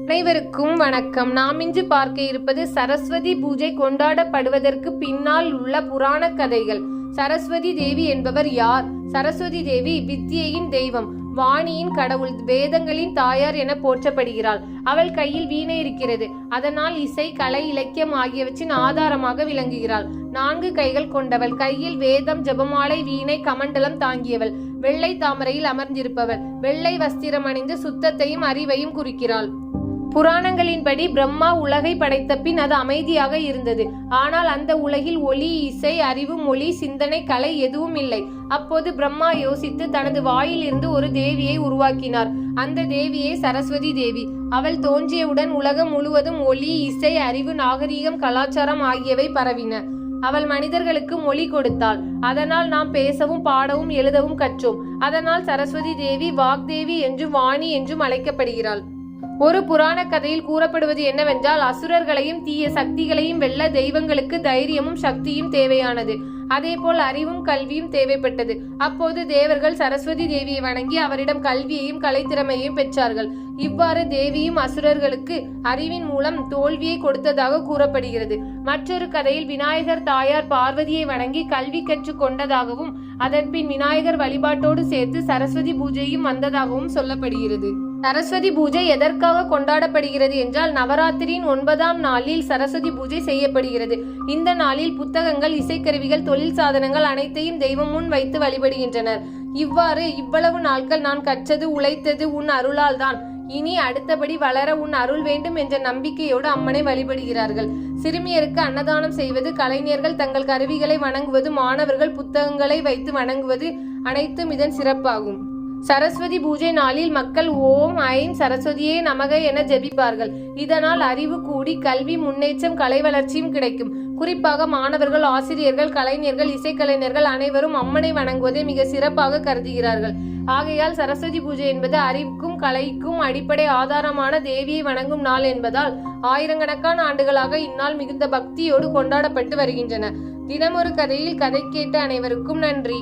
அனைவருக்கும் வணக்கம். நாம் இன்று பார்க்க இருப்பது சரஸ்வதி பூஜை கொண்டாடப்படுவதற்கு பின்னால் உள்ள புராண கதைகள். சரஸ்வதி தேவி என்பவர் யார்? சரஸ்வதி தேவி வித்யையின் தெய்வம், வாணியின் கடவுள், வேதங்களின் தாயார் என போற்றப்படுகிறாள். அவள் கையில் வீணை இருக்கிறது. அதனால் இசை, கலை, இலக்கியம் ஆகியவற்றின் ஆதாரமாக விளங்குகிறாள். 4 கைகள் கொண்டவள். கையில் வேதம், ஜபமாலை, வீணை, கமண்டலம் தாங்கியவள். வெள்ளை தாமரையில் அமர்ந்திருப்பவள். வெள்ளை வஸ்திரம் அணிந்து சுத்தத்தையும் அறிவையும் குறிக்கிறாள். புராணங்களின்படி பிரம்மா உலகை படைத்த பின் அது அமைதியாக இருந்தது. ஆனால் அந்த உலகில் ஒளி, இசை, அறிவு, மொழி, சிந்தனை, கலை எதுவும் இல்லை. அப்போது பிரம்மா யோசித்து தனது வாயிலிருந்து ஒரு தேவியை உருவாக்கினார். அந்த தேவியே சரஸ்வதி தேவி. அவள் தோன்றியவுடன் உலகம் முழுவதும் ஒளி, இசை, அறிவு, நாகரீகம், கலாச்சாரம் ஆகியவை பரவின. அவள் மனிதர்களுக்கு மொழி கொடுத்தாள். அதனால் நாம் பேசவும் பாடவும் எழுதவும் கற்றோம். அதனால் சரஸ்வதி தேவி வாக்தேவி என்றும் வாணி என்றும் அழைக்கப்படுகிறாள். ஒரு புராண கதையில் கூறப்படுவது என்னவென்றால், அசுரர்களையும் தீய சக்திகளையும் வெல்ல தெய்வங்களுக்கு தைரியமும் சக்தியும் தேவையானது. அதேபோல் அறிவும் கல்வியும் தேவைப்பட்டது. அப்போது தேவர்கள் சரஸ்வதி தேவியை வணங்கி அவரிடம் கல்வியையும் கலைத்திறமையையும் பெற்றார்கள். இவ்வாறு தேவியும் அசுரர்களுக்கு அறிவின் மூலம் தோல்வியை கொடுத்ததாக கூறப்படுகிறது. மற்றொரு கதையில் விநாயகர் தாயார் பார்வதியை வணங்கி கல்வி கற்றுக் கொண்டதாகவும் அதன்பின் விநாயகர் வழிபாட்டோடு சேர்த்து சரஸ்வதி பூஜையும் வந்ததாகவும் சொல்லப்படுகிறது. சரஸ்வதி பூஜை எதற்காக கொண்டாடப்படுகிறது என்றால், நவராத்திரியின் 9ஆம் நாளில் சரஸ்வதி பூஜை செய்யப்படுகிறது. இந்த நாளில் புத்தகங்கள், இசைக்கருவிகள், தொழில் சாதனங்கள் அனைத்தையும் தெய்வம் முன் வைத்து வழிபடுகின்றனர். இவ்வளவு நாட்கள் நான் கற்றது, உழைத்தது உன் அருளால் தான். இனி அடுத்தபடி வளர உன் அருள் வேண்டும் என்ற நம்பிக்கையோடு அம்மனை வழிபடுகிறார்கள். சிறுமியருக்கு அன்னதானம் செய்வது, கலைஞர்கள் தங்கள் கருவிகளை வணங்குவது, மாணவர்கள் புத்தகங்களை வைத்து வணங்குவது அனைத்தும் இதன் சிறப்பாகும். சரஸ்வதி பூஜை நாளில் மக்கள் ஓம் ஐம் சரஸ்வதியே நமக என ஜெபிப்பார்கள். இதனால் அறிவு கூடி கல்வி முன்னேற்றம், கலை வளர்ச்சியும் கிடைக்கும். குறிப்பாக மாணவர்கள், ஆசிரியர்கள், கலைஞர்கள், இசைக்கலைஞர்கள் அனைவரும் அம்மனை வணங்குவதை மிக சிறப்பாக கருதுகிறார்கள். ஆகையால் சரஸ்வதி பூஜை என்பது அறிவுக்கும் கலைக்கும் அடிப்படை ஆதாரமான தேவியை வணங்கும் நாள் என்பதால் ஆயிரக்கணக்கான ஆண்டுகளாக இந்நாள் மிகுந்த பக்தியோடு கொண்டாடப்பட்டு வருகின்றன. தினமொரு கதையில் கதை கேட்ட அனைவருக்கும் நன்றி.